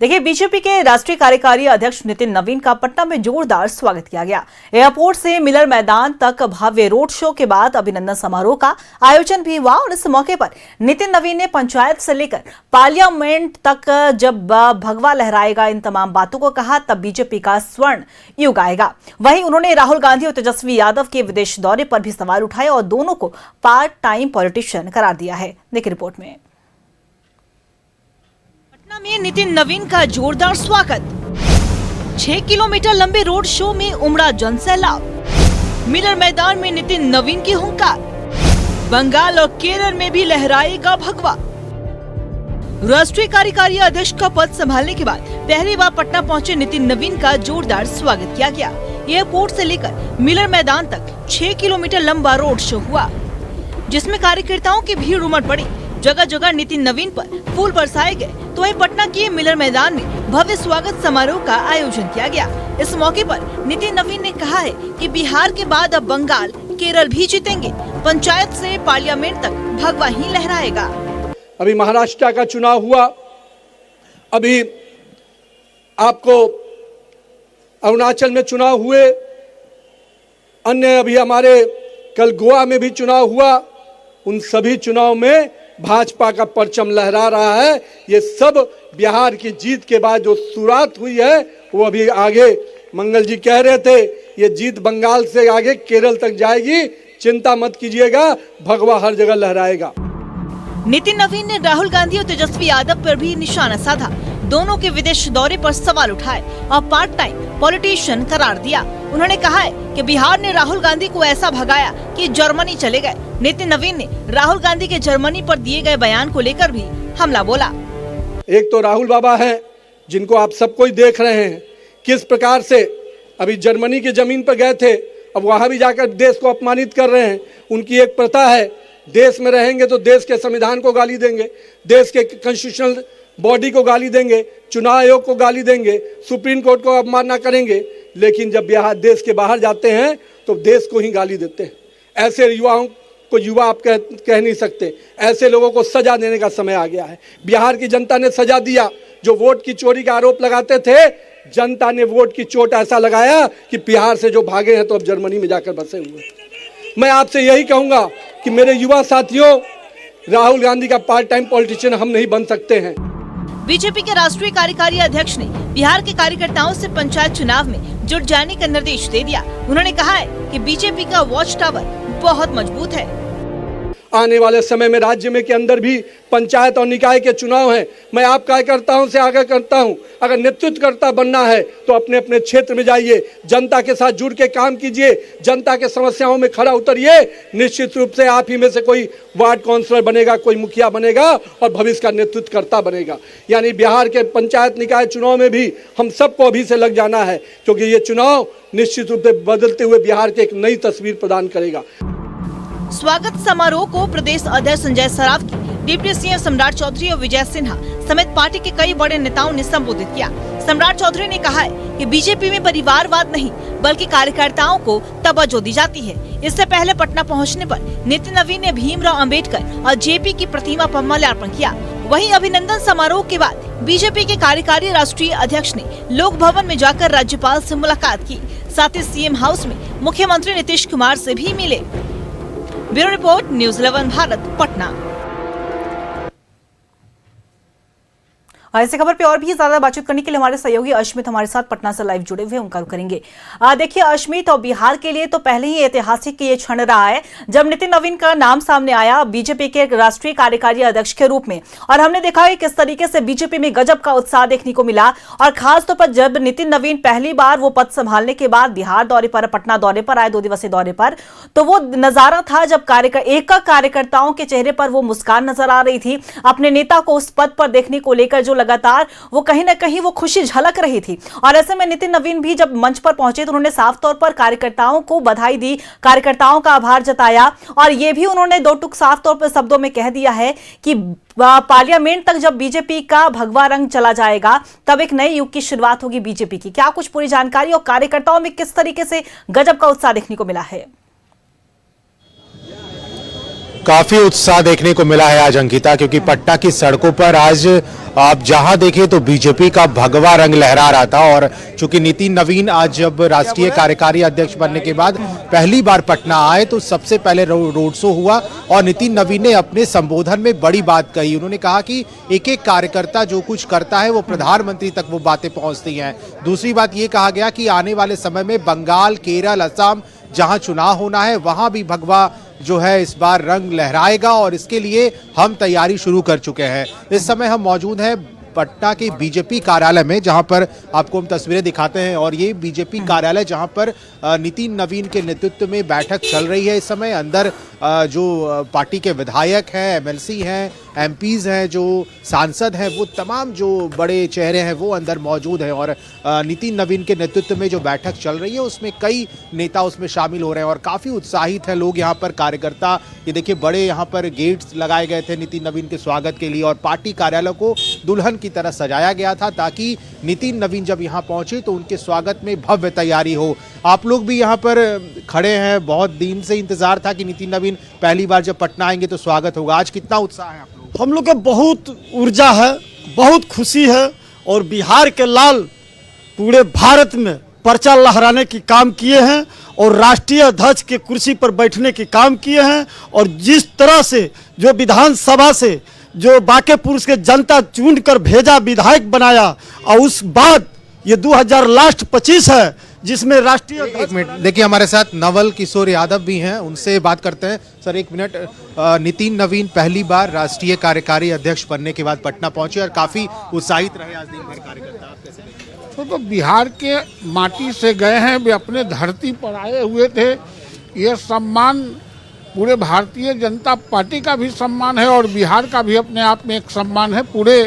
देखिए, बीजेपी के राष्ट्रीय कार्यकारी अध्यक्ष नितिन नवीन का पटना में जोरदार स्वागत किया गया। एयरपोर्ट से मिलर मैदान तक भव्य रोड शो के बाद अभिनंदन समारोह का आयोजन भी हुआ और इस मौके पर नितिन नवीन ने पंचायत से लेकर पार्लियामेंट तक जब भगवा लहराएगा इन तमाम बातों को कहा, तब बीजेपी का स्वर्ण युग आएगा। वहीं उन्होंने राहुल गांधी और तेजस्वी यादव के विदेश दौरे पर भी सवाल उठाए और दोनों को पार्ट टाइम पॉलिटिशियन करार दिया है। देखिए रिपोर्ट में। पटना में नितिन नवीन का जोरदार स्वागत। 6 किलोमीटर लंबे रोड शो में उमड़ा जनसैलाब। मिलर मैदान में नितिन नवीन की हुंकार। बंगाल और केरल में भी लहराएगा भगवा। राष्ट्रीय कार्यकारी अध्यक्ष का पद संभालने के बाद पहली बार पटना पहुंचे नितिन नवीन का जोरदार स्वागत किया गया। एयरपोर्ट से लेकर मिलर मैदान तक 6 किलोमीटर लंबा रोड शो हुआ, जिसमें कार्यकर्ताओं की भीड़ उमड़ पड़ी। जगह जगह नितिन नवीन पर फूल बरसाए गए, तो वहीं पटना के मिलर मैदान में भव्य स्वागत समारोह का आयोजन किया गया। इस मौके पर नितिन नवीन ने कहा है कि बिहार के बाद अब बंगाल, केरल भी जीतेंगे। पंचायत से पार्लियामेंट तक भगवा ही लहराएगा। अभी महाराष्ट्र का चुनाव हुआ, अभी आपको अरुणाचल में चुनाव हुए, अन्य अभी हमारे कल गोवा में भी चुनाव हुआ। उन सभी चुनाव में भाजपा का परचम लहरा रहा है। ये सब बिहार की जीत के बाद जो शुरुआत हुई है वो अभी आगे, मंगल जी कह रहे थे ये जीत बंगाल से आगे केरल तक जाएगी, चिंता मत कीजिएगा, भगवा हर जगह लहराएगा। नितिन नवीन ने राहुल गांधी और तेजस्वी यादव पर भी निशाना साधा। दोनों के विदेश दौरे पर सवाल उठाए और पार्ट टाइम पॉलिटिशियन करार दिया। उन्होंने कहा है कि बिहार ने राहुल गांधी को ऐसा भगाया कि जर्मनी चले गए। नितिन नवीन ने राहुल गांधी के जर्मनी पर दिए गए बयान को लेकर भी हमला बोला। एक तो राहुल बाबा हैं, जिनको आप सबको ही देख रहे हैं किस प्रकार से अभी जर्मनी की जमीन पर गए थे, अब वहां भी जाकर देश को अपमानित कर रहे हैं। उनकी एक प्रथा है, देश में रहेंगे तो देश के संविधान को गाली देंगे, देश के कॉन्स्टिट्यूशनल बॉडी को गाली देंगे, चुनाव आयोग को गाली देंगे, सुप्रीम कोर्ट को अवमानना करेंगे, लेकिन जब बिहार देश के बाहर जाते हैं तो देश को ही गाली देते हैं। ऐसे युवाओं को युवा आप कह नहीं सकते। ऐसे लोगों को सजा देने का समय आ गया है। बिहार की जनता ने सजा दिया। जो वोट की चोरी का आरोप लगाते थे, जनता ने वोट की चोट ऐसा लगाया कि बिहार से जो भागे हैं तो अब जर्मनी में जाकर बसे हुए। मैं आपसे यही कहूंगा कि मेरे युवा साथियों, राहुल गांधी का पार्ट टाइम पॉलिटिशियन हम नहीं बन सकते हैं। बीजेपी के राष्ट्रीय कार्यकारी अध्यक्ष ने बिहार के कार्यकर्ताओं से पंचायत चुनाव में जुट जाने का निर्देश दे दिया। उन्होंने कहा है कि बीजेपी का वॉच टावर बहुत मजबूत है। आने वाले समय में राज्य में के अंदर भी पंचायत और निकाय के चुनाव हैं। मैं आप कार्यकर्ताओं से आग्रह करता हूं, अगर नेतृत्वकर्ता बनना है तो अपने अपने क्षेत्र में जाइए, जनता के साथ जुड़ के काम कीजिए, जनता के समस्याओं में खड़ा उतरिए। निश्चित रूप से आप ही में से कोई वार्ड काउंसलर बनेगा, कोई मुखिया बनेगा और भविष्य का नेतृत्वकर्ता बनेगा। यानी बिहार के पंचायत निकाय चुनाव में भी हम सबको अभी से लग जाना है, क्योंकि ये चुनाव निश्चित रूप से बदलते हुए बिहार के एक नई तस्वीर प्रदान करेगा। स्वागत समारोह को प्रदेश अध्यक्ष संजय सरावगी, डिप्टी सीएम सम्राट चौधरी और विजय सिन्हा समेत पार्टी के कई बड़े नेताओं ने संबोधित किया। सम्राट चौधरी ने कहा है कि बीजेपी में परिवारवाद नहीं बल्कि कार्यकर्ताओं को तवज्जो दी जाती है। इससे पहले पटना पहुंचने पर नितिन नवीन ने भीमराव अंबेडकर और जेपी की प्रतिमा पर माल्यार्पण किया। वहीं अभिनंदन समारोह के बाद बीजेपी के कार्यकारी राष्ट्रीय अध्यक्ष ने लोक भवन में जाकर राज्यपाल से मुलाकात की। साथ ही सीएम हाउस में मुख्यमंत्री नीतीश कुमार से भी मिले। Bureau report, news 11 Bharat, Patna. ऐसी खबर पे और भी ज्यादा बातचीत करने के लिए हमारे सहयोगी अश्मित हमारे साथ पटना से लाइव जुड़े हुए, उनका रुख करेंगे। देखिए अश्मित, और बिहार के लिए तो पहले ही ऐतिहासिक ये क्षण रहा है जब नितिन नवीन का नाम सामने आया बीजेपी के राष्ट्रीय कार्यकारी अध्यक्ष के रूप में, और हमने देखा है किस तरीके से बीजेपी में गजब का उत्साह देखने को मिला। और खासतौर पर जब नितिन नवीन पहली बार वो पद संभालने के बाद बिहार दौरे पर, पटना दौरे पर आए, 2 दिवसीय दौरे पर, तो वो नजारा था जब एक कार्यकर्ताओं के चेहरे पर वो मुस्कान नजर आ रही थी। अपने नेता को उस पद पर देखने को लेकर जो लगातार वो कहीं ना कहीं वो खुशी झलक रही थी। और ऐसे में नितिन नवीन भी जब मंच पर पहुंचे तो उन्होंने साफ तौर पर कार्यकर्ताओं को बधाई दी, कार्यकर्ताओं का आभार जताया, और ये भी उन्होंने 2 टुक साफ तौर पर शब्दों में कह दिया है कि पार्लियामेंट तक जब बीजेपी का भगवा रंग चला जाएगा तब एक नए युग की शुरुआत होगी बीजेपी की। क्या कुछ पूरी जानकारी और कार्यकर्ताओं में किस तरीके से गजब का उत्साह देखने को मिला है? काफी उत्साह देखने को मिला है आज अंकिता, क्योंकि पटना की सड़कों पर आज आप जहां देखें तो बीजेपी का भगवा रंग लहरा रहा था। और चूंकि नितिन नवीन आज जब राष्ट्रीय कार्यकारी अध्यक्ष बनने के बाद पहली बार पटना आए तो सबसे पहले रोड शो हुआ और नितिन नवीन ने अपने संबोधन में बड़ी बात कही। उन्होंने कहा कि एक एक कार्यकर्ता जो कुछ करता है वो प्रधानमंत्री तक वो बातें पहुंचती हैं। दूसरी बात ये कहा गया कि आने वाले समय में बंगाल, केरल, असम जहां चुनाव होना है वहां भी भगवा जो है इस बार रंग लहराएगा और इसके लिए हम तैयारी शुरू कर चुके हैं। इस समय हम मौजूद हैं पटना के बीजेपी कार्यालय में, जहां पर आपको हम तस्वीरें दिखाते हैं। और ये बीजेपी कार्यालय जहां पर नितिन नवीन के नेतृत्व में बैठक चल रही है इस समय। अंदर जो पार्टी के विधायक हैं, एमएलसी हैं, एमपीज हैं, जो सांसद हैं, वो तमाम जो बड़े चेहरे हैं वो अंदर मौजूद हैं। और नितिन नवीन के नेतृत्व में जो बैठक चल रही है उसमें कई नेता उसमें शामिल हो रहे हैं और काफ़ी उत्साहित हैं लोग यहाँ पर, कार्यकर्ता। ये देखिए बड़े यहाँ पर गेट्स लगाए गए थे नितिन नवीन के स्वागत के लिए और पार्टी कार्यालय को दुल्हन की तरह सजाया गया था ताकि नितिन नवीन जब यहाँ पहुंचे तो उनके स्वागत में भव्य तैयारी हो। आप लोग भी यहाँ पर खड़े हैं, बहुत दिन से इंतजार था कि नितिन नवीन पहली बार जब पटना आएंगे तो स्वागत होगा। आज कितना उत्साह है आप लोग? हम लोग का बहुत ऊर्जा है, बहुत खुशी है और बिहार के लाल पूरे भारत में पर्चा लहराने की काम किए हैं और राष्ट्रीय अध्यक्ष के कुर्सी पर बैठने की काम किए हैं। और जिस तरह से जो विधानसभा से जो बांकेपुर के जनता चुन कर भेजा, विधायक बनाया और उस बाद ये 2025 है जिसमें राष्ट्रीय। एक मिनट देखिए, हमारे साथ नवल किशोर यादव भी हैं, उनसे बात करते हैं। सर एक मिनट, नितिन नवीन पहली बार राष्ट्रीय कार्यकारी अध्यक्ष बनने के बाद पटना पहुंचे और काफी उत्साहित रहे आज दिन भर कार्यकर्ता, आप कैसे देखें? तो बिहार के माटी से गए हैं, वे अपने धरती पर आए हुए थे। ये सम्मान पूरे भारतीय जनता पार्टी का भी सम्मान है और बिहार का भी अपने आप में एक सम्मान है। पूरे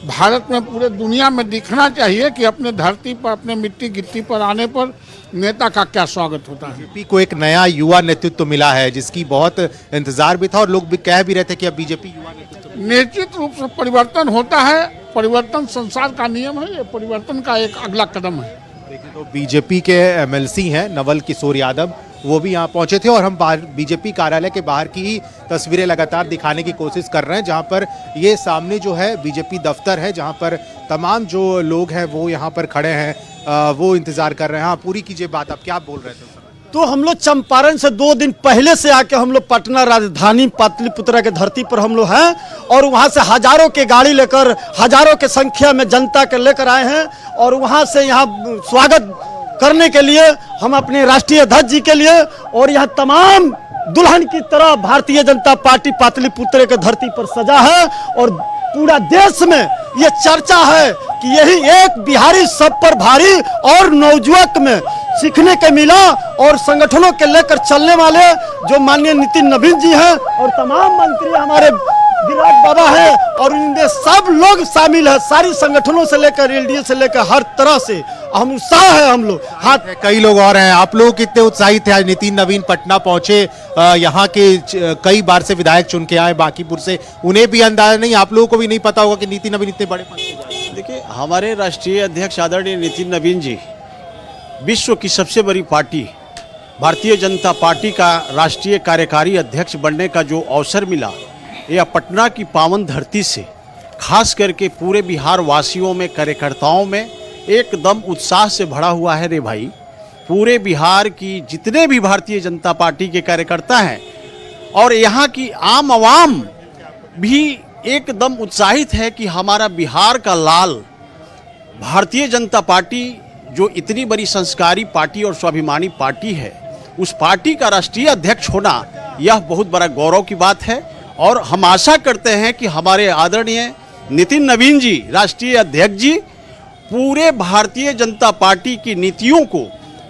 भारत में, पूरे दुनिया में दिखना चाहिए कि अपने धरती पर, अपने मिट्टी गिट्टी पर आने पर नेता का क्या स्वागत होता है। बीजेपी को एक नया युवा नेतृत्व मिला है जिसकी बहुत इंतजार भी था और लोग भी कह भी रहे थे कि अब बीजेपी युवा नेतृत्व। निश्चित रूप से परिवर्तन होता है, परिवर्तन संसार का नियम है, ये परिवर्तन का एक अगला कदम है। देखिए तो बीजेपी के एमएलसी हैं नवल किशोर यादव, वो भी यहाँ पहुंचे थे और हम बीजेपी कार्यालय के बाहर की ही तस्वीरें लगातार दिखाने की कोशिश कर रहे हैं, जहां पर ये सामने जो है बीजेपी दफ्तर है, जहां पर तमाम जो लोग हैं वो यहाँ पर खड़े हैं, वो इंतजार कर रहे हैं। हाँ पूरी कीजिए बात, आप क्या बोल रहे थे? तो हम लोग चंपारण से 2 दिन पहले से आके हम लोग पटना राजधानी पाटलिपुत्रा के धरती पर हम लोग हैं और वहाँ से हजारों के गाड़ी लेकर, हजारों के संख्या में जनता के लेकर आए हैं और वहाँ से यहाँ स्वागत करने के लिए हम अपने राष्ट्रीय अध्यक्ष जी के लिए और यहाँ तमाम दुल्हन की तरह भारतीय जनता पार्टी पाटलिपुत्र के धरती पर सजा है और पूरा देश में ये चर्चा है कि यही एक बिहारी सब पर भारी और नवजुवक में सीखने के मिला और संगठनों के लेकर चलने वाले जो माननीय नितिन नवीन जी हैं और तमाम मंत्री हमारे विराट बाबा है और इनमें सब लोग शामिल है, सारी संगठनों से लेकर एलडीए से लेकर हर तरह से हम उत्साह है। हम लोग हाथ कई लोग और हैं, आप लोग कितने उत्साहित थे आज नितिन नवीन पटना पहुंचे? यहाँ के कई बार से विधायक चुन के आए बांकीपुर से, उन्हें भी अंदाजा नहीं, आप लोगों को भी नहीं पता होगा कि नितिन नवीन इतने बड़े पद पे जाए। देखिए हमारे राष्ट्रीय अध्यक्ष आदरणीय नितिन नवीन जी विश्व की सबसे बड़ी पार्टी भारतीय जनता पार्टी का राष्ट्रीय कार्यकारी अध्यक्ष बनने का जो अवसर मिला, यह पटना की पावन धरती से खास करके पूरे बिहार वासियों में, कार्यकर्ताओं में एकदम उत्साह से भरा हुआ है रे भाई। पूरे बिहार की जितने भी भारतीय जनता पार्टी के कार्यकर्ता हैं और यहाँ की आम आवाम भी एकदम उत्साहित है कि हमारा बिहार का लाल भारतीय जनता पार्टी जो इतनी बड़ी संस्कारी पार्टी और स्वाभिमानी पार्टी है, उस पार्टी का राष्ट्रीय अध्यक्ष होना यह बहुत बड़ा गौरव की बात है। और हम आशा करते हैं कि हमारे आदरणीय नितिन नवीन जी राष्ट्रीय अध्यक्ष जी पूरे भारतीय जनता पार्टी की नीतियों को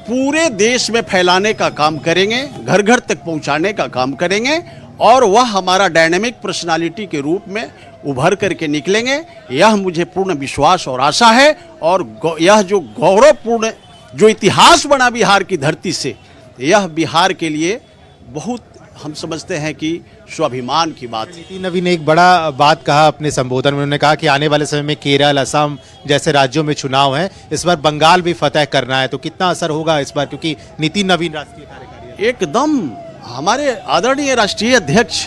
पूरे देश में फैलाने का काम करेंगे, घर घर तक पहुंचाने का काम करेंगे और वह हमारा डायनेमिक पर्सनालिटी के रूप में उभर करके निकलेंगे, यह मुझे पूर्ण विश्वास और आशा है। और यह जो गौरवपूर्ण जो इतिहास बना बिहार की धरती से, यह बिहार के लिए बहुत हम समझते हैं कि स्वाभिमान की बात है। नितिन नवीन ने एक बड़ा बात कहा अपने संबोधन में, उन्होंने कहा कि आने वाले समय में केरल, असम जैसे राज्यों में चुनाव हैं, इस बार बंगाल भी फतह करना है, तो कितना असर होगा इस बार, क्योंकि नितिन नवीन राष्ट्रीय कार्यकारी एकदम हमारे आदरणीय राष्ट्रीय अध्यक्ष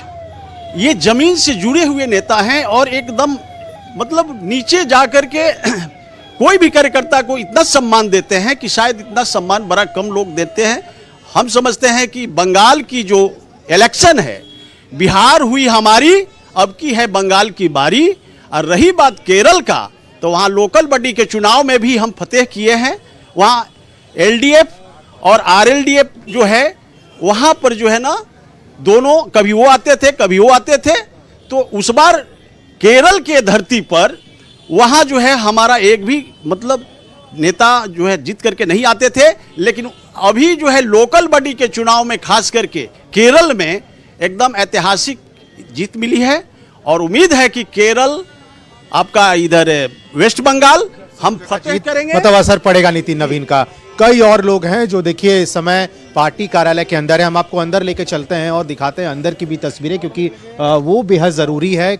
ये जमीन से जुड़े हुए नेता हैं और एकदम मतलब नीचे जा कर के कोई भी कार्यकर्ता को इतना सम्मान देते हैं कि शायद इतना सम्मान बड़ा कम लोग देते हैं। हम समझते हैं कि बंगाल की जो इलेक्शन है, बिहार हुई हमारी, अब की है बंगाल की बारी। और रही बात केरल का, तो वहाँ लोकल बॉडी के चुनाव में भी हम फतेह किए हैं। वहाँ एलडीएफ और आरएलडीएफ जो है वहाँ पर जो है ना, दोनों कभी वो आते थे कभी वो आते थे। तो उस बार केरल के धरती पर वहाँ जो है हमारा एक भी मतलब नेता जो है जीत करके नहीं आते थे। लेकिन अभी जो है लोकल बॉडी के चुनाव में खास करके केरल में एकदम ऐतिहासिक जीत मिली है। और उम्मीद है कि केरल, आपका इधर वेस्ट बंगाल हम फतेह करेंगे। मतलब असर पड़ेगा नितिन नवीन का। कई और लोग हैं जो देखिए इस समय पार्टी कार्यालय के अंदर है। हम आपको अंदर लेके चलते हैं और दिखाते हैं अंदर की भी तस्वीरें, क्योंकि वो बेहद ज़रूरी है।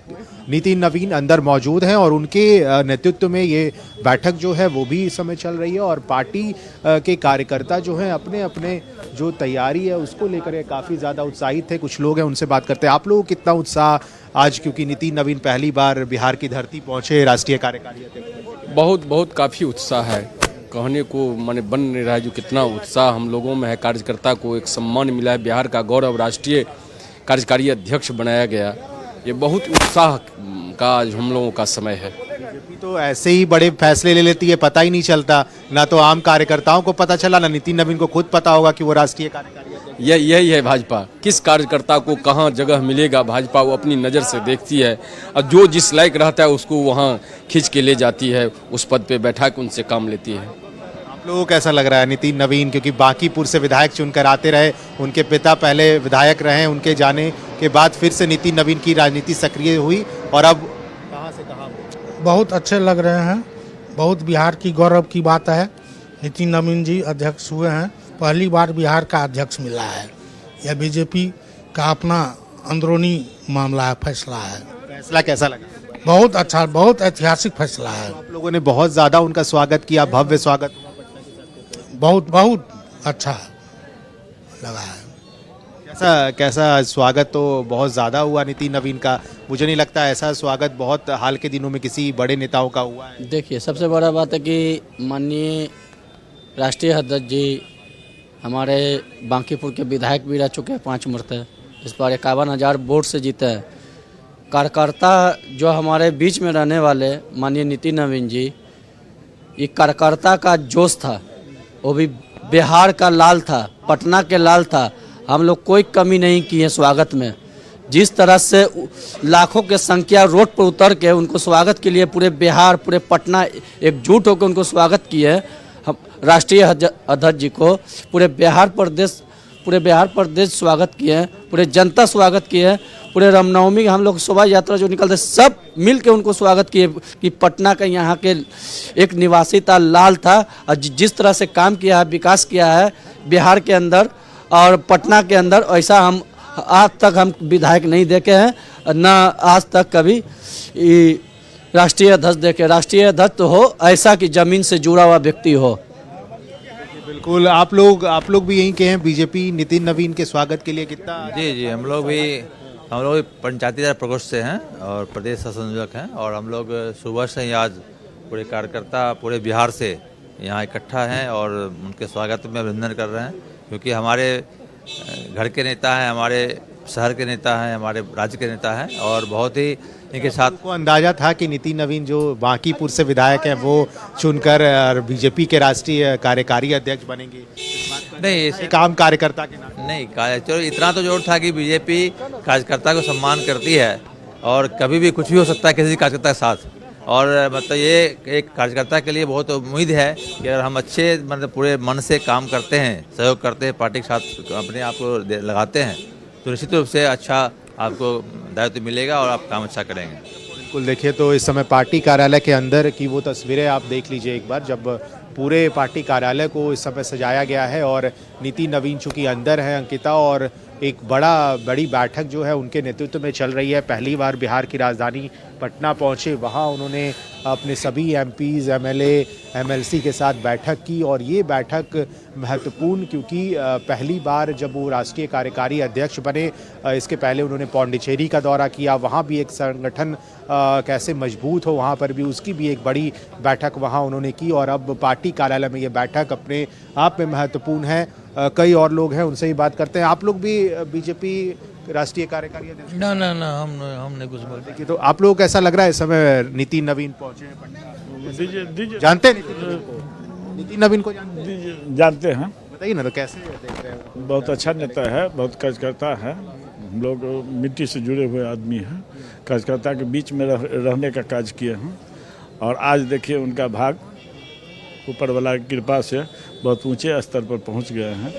नितिन नवीन अंदर मौजूद हैं और उनके नेतृत्व में ये बैठक जो है वो भी इस समय चल रही है। और पार्टी के कार्यकर्ता जो हैं अपने अपने जो तैयारी है उसको लेकर काफ़ी ज़्यादा उत्साहित थे। कुछ लोग हैं, उनसे बात करते हैं। आप लोगों को कितना उत्साह आज, क्योंकि नितिन नवीन पहली बार बिहार की धरती पहुँचे राष्ट्रीय कार्यकारी अध्यक्ष? बहुत काफ़ी उत्साह है, कहने को माने बन नहीं रहा है जो कितना उत्साह हम लोगों में है। कार्यकर्ता को एक सम्मान मिला है, बिहार का गौरव राष्ट्रीय कार्यकारी अध्यक्ष बनाया गया। ये बहुत उत्साह का आज हम लोगों का समय है। बीजेपी तो ऐसे ही बड़े फैसले ले लेती है, पता ही नहीं चलता। ना तो आम कार्यकर्ताओं को पता चला, ना नितिन नवीन को खुद पता होगा कि वो राष्ट्रीय कार्यकारी अध्यक्ष। यही है भाजपा। किस कार्यकर्ता को कहाँ जगह मिलेगा, भाजपा वो अपनी नज़र से देखती है और जो जिस लायक रहता है उसको वहाँ खींच के ले जाती है, उस पद पे बैठा के उनसे काम लेती है। आप लोगों को कैसा लग रहा है नितिन नवीन, क्योंकि बांकीपुर से विधायक चुनकर आते रहे, उनके पिता पहले विधायक रहे, उनके जाने के बाद फिर से नितिन नवीन की राजनीति सक्रिय हुई और अब कहां से कहां? बहुत अच्छे लग रहे हैं। बहुत बिहार की गौरव की बात है। नितिन नवीन जी अध्यक्ष हुए हैं, पहली बार बिहार का अध्यक्ष मिला है। यह बीजेपी का अपना अंदरूनी मामला है, फैसला है। फैसला कैसा लगा? बहुत अच्छा, बहुत ऐतिहासिक फैसला है। आप लोगों ने बहुत ज़्यादा उनका स्वागत किया, भव्य स्वागत। बहुत अच्छा लगा है। कैसा स्वागत तो बहुत ज़्यादा हुआ नितिन नवीन का। मुझे नहीं लगता ऐसा स्वागत बहुत हाल के दिनों में किसी बड़े नेताओं का हुआ है। देखिए, सबसे बड़ा बात है कि माननीय राष्ट्रीय अध्यक्ष जी हमारे बांकीपुर के विधायक भी रह चुके हैं 5 मरतबा। इस बार 51,000 वोट से जीते हैं। कार्यकर्ता जो हमारे बीच में रहने वाले माननीय नितिन नवीन जी, ये कार्यकर्ता का जोश था, वो भी बिहार का लाल था, पटना के लाल था। हम लोग कोई कमी नहीं की है स्वागत में। जिस तरह से लाखों के संख्या रोड पर उतर के उनको स्वागत के लिए पूरे बिहार, पूरे पटना एकजुट होकर उनको स्वागत किए। हम राष्ट्रीय अध्यक्ष जी को पूरे बिहार प्रदेश स्वागत किए, पूरे जनता स्वागत किए। पूरे रामनवमी हम लोग शोभा यात्रा जो निकलते सब मिल के उनको स्वागत किए कि पटना का यहाँ के एक निवासी था, लाल था, और जिस तरह से काम किया है, विकास किया है बिहार के अंदर और पटना के अंदर, ऐसा हम आज तक हम विधायक नहीं देखे हैं, न आज तक कभी राष्ट्रीय अध्यक्ष देखे। राष्ट्रीय अध्यक्ष तो हो ऐसा कि जमीन से जुड़ा हुआ व्यक्ति हो। बिल्कुल, आप लोग भी यहीं के हैं बीजेपी नितिन नवीन के स्वागत के लिए कितना? जी, हम लोग भी पंचायती राज प्रकोष्ठ से हैं और प्रदेश संयोजक हैं। और हम लोग सुबह से ही आज पूरे कार्यकर्ता पूरे बिहार से यहाँ इकट्ठा हैं और उनके स्वागत में अभिनंदन कर रहे हैं, क्योंकि हमारे घर के नेता हैं, हमारे शहर के नेता हैं, हमारे राज्य के नेता हैं और बहुत ही इनके साथ। को अंदाजा था कि नितिन नवीन जो बांकीपुर से विधायक हैं वो चुनकर बीजेपी के राष्ट्रीय कार्यकारी अध्यक्ष बनेंगे? नहीं, इसे काम कार्यकर्ता के नाम नहीं, चलो इतना तो जोर था कि बीजेपी कार्यकर्ता को सम्मान करती है और कभी भी कुछ भी हो सकता है किसी कार्यकर्ता के साथ। और मतलब ये एक कार्यकर्ता के लिए बहुत उम्मीद है कि अगर हम अच्छे मतलब पूरे मन से काम करते हैं, सहयोग करते हैं, पार्टी के साथ अपने आप को लगाते हैं, तो निश्चित रूप से अच्छा आपको दायित्व मिलेगा और आप काम अच्छा करेंगे। बिल्कुल, देखिए तो इस समय पार्टी कार्यालय के अंदर की वो तस्वीरें आप देख लीजिए एक बार, जब पूरे पार्टी कार्यालय को इस समय सजाया गया है और नीति नवीन चूंकि अंदर है अंकिता, और एक बड़ी बैठक जो है उनके नेतृत्व में चल रही है। पहली बार बिहार की राजधानी पटना पहुंचे, वहां उन्होंने अपने सभी एमपीज, एमएलए, एमएलसी के साथ बैठक की और ये बैठक महत्वपूर्ण क्योंकि पहली बार जब वो राष्ट्रीय कार्यकारी अध्यक्ष बने, इसके पहले उन्होंने पौंडीचेरी का दौरा किया, वहाँ भी एक संगठन कैसे मजबूत हो वहाँ पर भी उसकी भी एक बड़ी बैठक वहाँ उन्होंने की और अब पार्टी कार्यालय में ये बैठक अपने आप में महत्वपूर्ण है। कई और लोग हैं, उनसे ही बात करते हैं। आप लोग भी बीजेपी राष्ट्रीय कार्यकारी अध्यक्ष? ना हमने कुछ बोल देखिए, तो आप लोग कैसा लग रहा है इस समय नितिन नवीन पहुंचे हैं पटना? जानते हैं नितिन नवीन को? जानते हैं। बताइए ना, तो कैसे देख रहे हैं? बहुत अच्छा नेता है, बहुत कार्यकर्ता है। हम लोग मिट्टी से जुड़े हुए आदमी हैं, कार्यकर्ता के बीच में रहने का कार्य किए हैं और आज देखिए उनका भाग ऊपर वाला की कृपा से बहुत ऊंचे स्तर पर पहुंच गए हैं।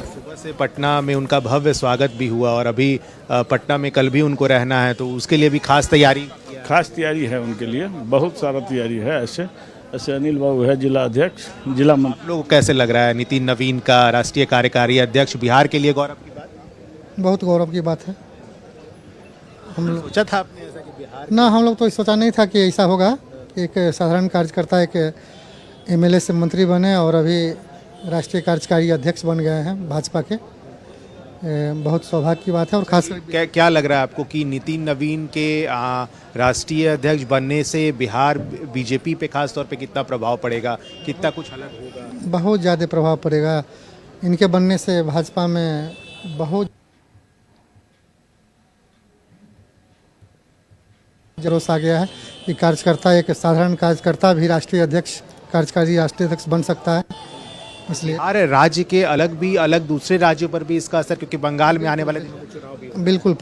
सुबह से पटना में उनका भव्य स्वागत भी हुआ और अभी पटना में कल भी उनको रहना है, तो उसके लिए भी खास तैयारी है उनके लिए, बहुत सारा तैयारी है। ऐसे अनिल बाबू है जिला अध्यक्ष, जिला मंत्री। लोग कैसे लग रहा है नितिन नवीन का राष्ट्रीय कार्यकारी अध्यक्ष बिहार के लिए गौरव की बात? बहुत गौरव की बात है। हम लोग सोचा था आपने ऐसा कि बिहार ना, हम लोग तो सोचा नहीं था कि ऐसा होगा। एक साधारण कार्यकर्ता एक एमएलए से मंत्री बने और अभी राष्ट्रीय कार्यकारी अध्यक्ष बन गए हैं भाजपा के। बहुत सौभाग्य की बात है। और खास क्या लग रहा है आपको कि नितिन नवीन के राष्ट्रीय अध्यक्ष बनने से बिहार बीजेपी पे खास तौर पे कितना प्रभाव पड़ेगा, कितना कुछ अलग होगा? बहुत ज़्यादा प्रभाव पड़ेगा। इनके बनने से भाजपा में बहुत जोश आ गया है कि कार्यकर्ता, एक साधारण कार्यकर्ता भी राष्ट्रीय अध्यक्ष, कार्यकारी राष्ट्रीय अध्यक्ष बन सकता है। इसलिए बिहार राज्य के अलग दूसरे राज्यों पर भी इसका असर, क्योंकि बंगाल में आने वाले दिनों में चुनाव भी बिल्कुल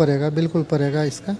पड़ेगा इसका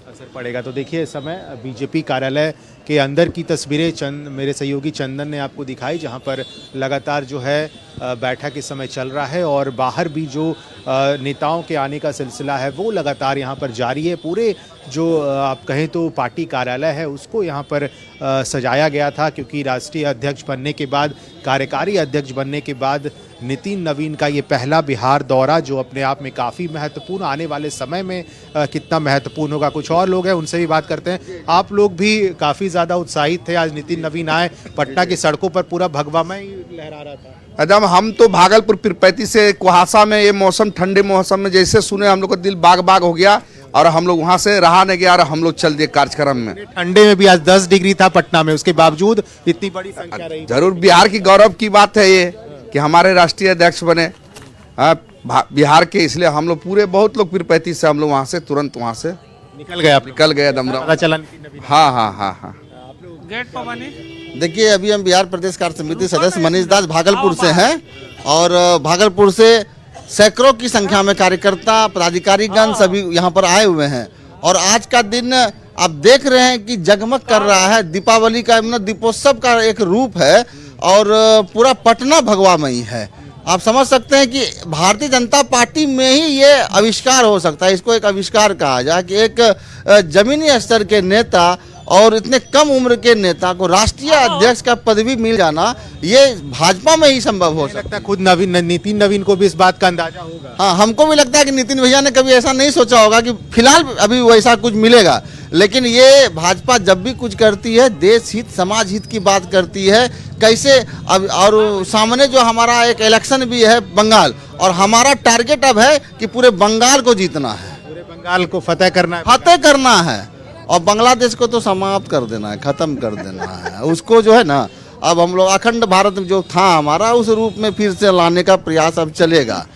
असर पड़ेगा। तो देखिए इस समय बीजेपी कार्यालय के अंदर की तस्वीरें मेरे सहयोगी चंदन ने आपको दिखाई, जहां पर लगातार जो है बैठक इस समय चल रहा है और बाहर भी जो नेताओं के आने का सिलसिला है वो लगातार यहां पर जारी है। पूरे जो आप कहें तो पार्टी कार्यालय है उसको यहां पर सजाया गया था, क्योंकि राष्ट्रीय अध्यक्ष बनने के बाद, कार्यकारी अध्यक्ष बनने के बाद नितिन नवीन का ये पहला बिहार दौरा जो अपने आप में काफ़ी महत्वपूर्ण, आने वाले समय में कितना महत्वपूर्ण होगा। कुछ और लोग हैं, उनसे भी बात करते हैं। आप लोग भी काफ़ी ज़्यादा उत्साहित थे, आज नितिन नवीन आए, पटना की सड़कों पर पूरा भगवामय लहरा रहा था। एकदम, हम तो भागलपुर पीरपैंती से कुहासा में, ये मौसम, ठंडे मौसम में जैसे सुने हम लोग का दिल बाग बाग हो गया और हम लोग वहाँ से रहा नहीं गया और हम लोग चल दिए कार्यक्रम में। ठंडे में भी आज 10 डिग्री था पटना में, उसके बावजूद इतनी बड़ी संख्या रही। जरूर बिहार की गौरव की बात है ये कि हमारे राष्ट्रीय अध्यक्ष बने बिहार के, इसलिए हम लोग पूरे, बहुत लोग पीरपैंती से हम लोग वहाँ से तुरंत वहाँ से निकल गए दमरा। हाँ। गेट पर बने। देखिए, अभी हम बिहार प्रदेश कार्य समिति सदस्य मनीष दास भागलपुर से हैं और भागलपुर से सैकड़ों की संख्या में कार्यकर्ता, पदाधिकारीगण सभी यहाँ पर आए हुए हैं और आज का दिन आप देख रहे हैं कि जगमग कर रहा है। दीपावली का, दीपोत्सव का एक रूप है और पूरा पटना भगवामयी है। आप समझ सकते हैं कि भारतीय जनता पार्टी में ही ये आविष्कार हो सकता है, इसको एक आविष्कार कहा जाए कि एक जमीनी स्तर के नेता और इतने कम उम्र के नेता को राष्ट्रीय अध्यक्ष का पदवी मिल जाना, ये भाजपा में ही संभव हो सकता है। खुद नितिन नवीन को भी इस बात का अंदाजा होगा। हाँ, हमको भी लगता है कि नितिन भैया ने कभी ऐसा नहीं सोचा होगा कि फिलहाल अभी वैसा कुछ मिलेगा, लेकिन ये भाजपा जब भी कुछ करती है देश हित, समाज हित की बात करती है। कैसे अब, और सामने जो हमारा एक इलेक्शन भी है बंगाल, और हमारा टारगेट अब है कि पूरे बंगाल को जीतना है, पूरे बंगाल को फतेह करना है और बांग्लादेश को तो समाप्त कर देना है, खत्म कर देना है उसको, जो है ना। अब हम लोग अखंड भारत जो था हमारा, उस रूप में फिर से लाने का प्रयास अब चलेगा,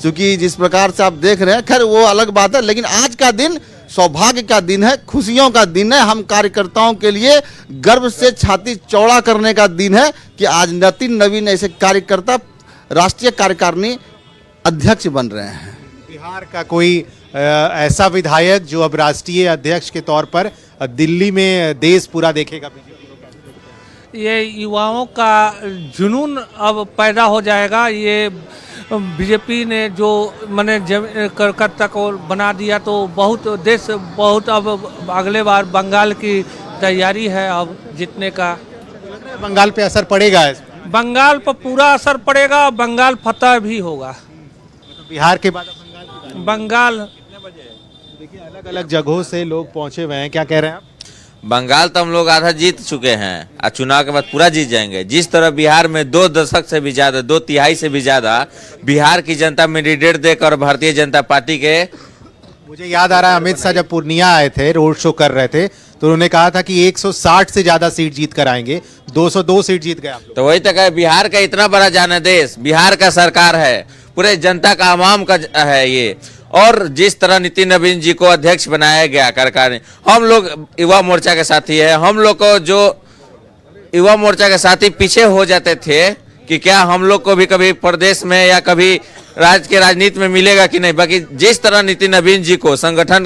क्योंकि जिस प्रकार से आप देख रहे हैं, खैर वो अलग बात है, लेकिन आज का दिन सौभाग्य का दिन है, खुशियों का दिन है। हम कार्यकर्ताओं के लिए गर्व से छाती चौड़ा करने का दिन है कि आज नितिन नवीन ऐसे कार्यकर्ता राष्ट्रीय कार्यकारिणी अध्यक्ष बन रहे हैं। बिहार का कोई ऐसा विधायक जो अब राष्ट्रीय अध्यक्ष के तौर पर दिल्ली में देश पूरा देखेगा। ये युवाओं का जुनून अब पैदा हो जाएगा। ये बीजेपी ने जो कार्यकर्ता को बना दिया, तो बहुत देश, बहुत अब अगले बार बंगाल की तैयारी है अब जीतने का। बंगाल पे असर पड़ेगा? बंगाल पर पूरा असर पड़ेगा, बंगाल फतह भी होगा। बिहार के बाद बंगाल देखिए अलग अलग जगहों से लोग पहुंचे हुए हैं, क्या कह रहे हैं आप? बंगाल तो हम लोग आधा जीत चुके हैं और चुनाव के बाद पूरा जीत जाएंगे। जिस तरह बिहार में 2 दशक से भी ज़्यादा, 2 तिहाई से भी ज़्यादा बिहार की जनता मैंडेट देकर भारतीय जनता पार्टी के, मुझे याद आ रहा है अमित शाह जब पूर्णिया आए थे, रोड शो कर रहे थे, तो उन्होंने कहा था कि 160 से ज्यादा सीट जीत कर आएंगे, 202 सीट जीत गए आप लोग। तो वही तक है। बिहार का इतना बड़ा जनादेश, बिहार का सरकार है, पूरे जनता का आवाम का है ये। और जिस तरह नितिन नवीन जी को अध्यक्ष बनाया गया कार्यकारिणी, हम लोग युवा मोर्चा के साथी है। हम लोग को जो युवा मोर्चा के साथी पीछे हो जाते थे कि क्या हम लोग को भी कभी प्रदेश में या कभी राज्य के राजनीति में मिलेगा कि नहीं, बाकी जिस तरह नितिन नवीन जी को संगठन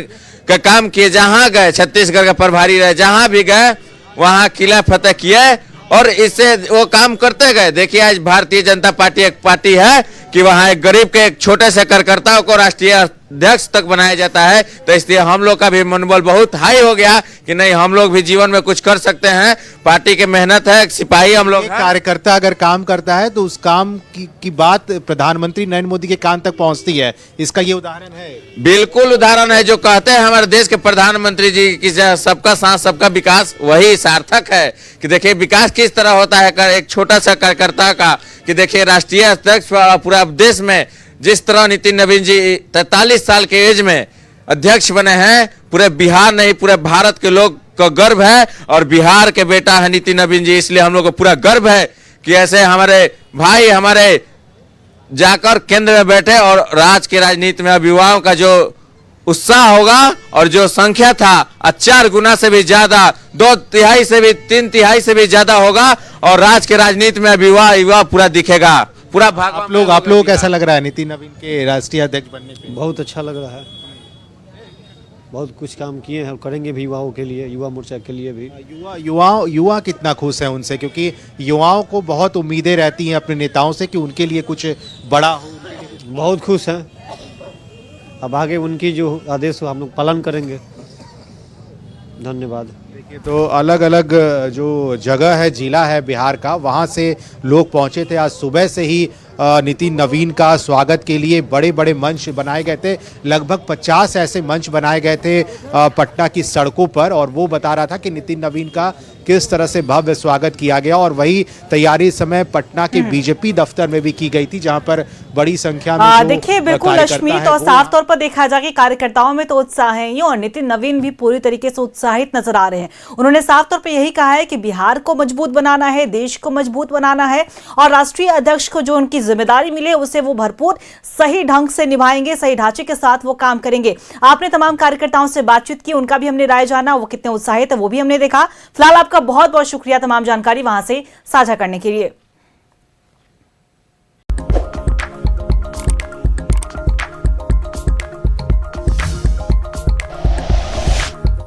का काम किए, जहां गए छत्तीसगढ़ का प्रभारी रहे, जहां भी गए वहां किला फतेह किए और इससे वो काम करते गए। देखिए आज भारतीय जनता पार्टी एक पार्टी है कि वहां एक गरीब के एक छोटे से कार्यकर्ता को राष्ट्रीय अध्यक्ष तक बनाया जाता है, तो इसलिए हम लोग का भी मनोबल बहुत हाई हो गया कि नहीं हम लोग भी जीवन में कुछ कर सकते हैं। पार्टी की मेहनत है, सिपाही हम लोग। कार्यकर्ता अगर काम करता है तो उस काम की बात प्रधानमंत्री नरेंद्र मोदी के कान तक पहुंचती है, इसका ये उदाहरण है। बिल्कुल उदाहरण है। जो कहते हैं हमारे देश के प्रधानमंत्री जी की सबका साथ सबका विकास, वही सार्थक है कि देखिए विकास किस तरह होता है एक छोटा सा कार्यकर्ता का, कि देखिए राष्ट्रीय अध्यक्ष पूरा देश में जिस तरह नितिन नवीन जी 43 साल के एज में अध्यक्ष बने हैं, पूरे बिहार नहीं पूरे भारत के लोग को गर्व है और बिहार के बेटा है नितिन नवीन जी, इसलिए हम लोग को पूरा गर्व है कि ऐसे हमारे भाई हमारे जाकर केंद्र में बैठे और राज्य के राजनीति में अब युवाओं का जो उत्साह होगा और जो संख्या था 4 गुना से भी ज्यादा, 2 तिहाई से भी 3 तिहाई से भी ज्यादा होगा और राज्य के राजनीति में अब युवा पूरा दिखेगा, पूरा भाग। आप लोग कैसा लग रहा है नितिन नवीन के राष्ट्रीय अध्यक्ष बनने पे? बहुत अच्छा लग रहा है, बहुत कुछ काम किए हैं और करेंगे भी युवाओं के लिए, युवा मोर्चा के लिए भी। युवा कितना खुश है उनसे, क्योंकि युवाओं को बहुत उम्मीदें रहती हैं अपने नेताओं से कि उनके लिए कुछ बड़ा हो। बहुत खुश हैं, अब आगे उनकी जो आदेश हो हम लोग पालन करेंगे। धन्यवाद। देखिए तो अलग अलग जो जगह है, जिला है बिहार का, वहाँ से लोग पहुँचे थे। आज सुबह से ही नितिन नवीन का स्वागत के लिए बड़े बड़े मंच बनाए गए थे। लगभग 50 ऐसे मंच बनाए गए थे पटना की सड़कों पर, और वो बता रहा था कि नितिन नवीन का किस तरह से भव्य स्वागत किया गया। और वही तैयारी इस समय पटना के बीजेपी दफ्तर में भी की गई थी, जहां पर बड़ी संख्या में देखिए बिल्कुल अश्मीत, और साफ तौर पर देखा जाए कि कार्यकर्ताओं में तो उत्साह है ही और नितिन नवीन भी पूरी तरीके से उत्साहित नजर आ रहे हैं। उन्होंने साफ तौर पर यही कहा है कि बिहार को मजबूत बनाना है, देश को मजबूत बनाना है और राष्ट्रीय अध्यक्ष को जो उनकी जिम्मेदारी मिले उसे वो भरपूर सही ढंग से निभाएंगे, सही ढांचे के साथ वो काम करेंगे। आपने तमाम कार्यकर्ताओं से बातचीत की, उनका भी हमने राय जाना, वो कितने उत्साहित है वो भी हमने देखा। फिलहाल आपका बहुत बहुत शुक्रिया तमाम जानकारी वहां से साझा करने के लिए।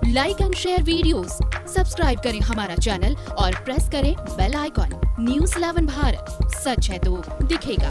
Like and share videos, subscribe करें हमारा चैनल और प्रेस करें बेल आइकॉन। न्यूज़ 11 भारत, सच है तो दिखेगा।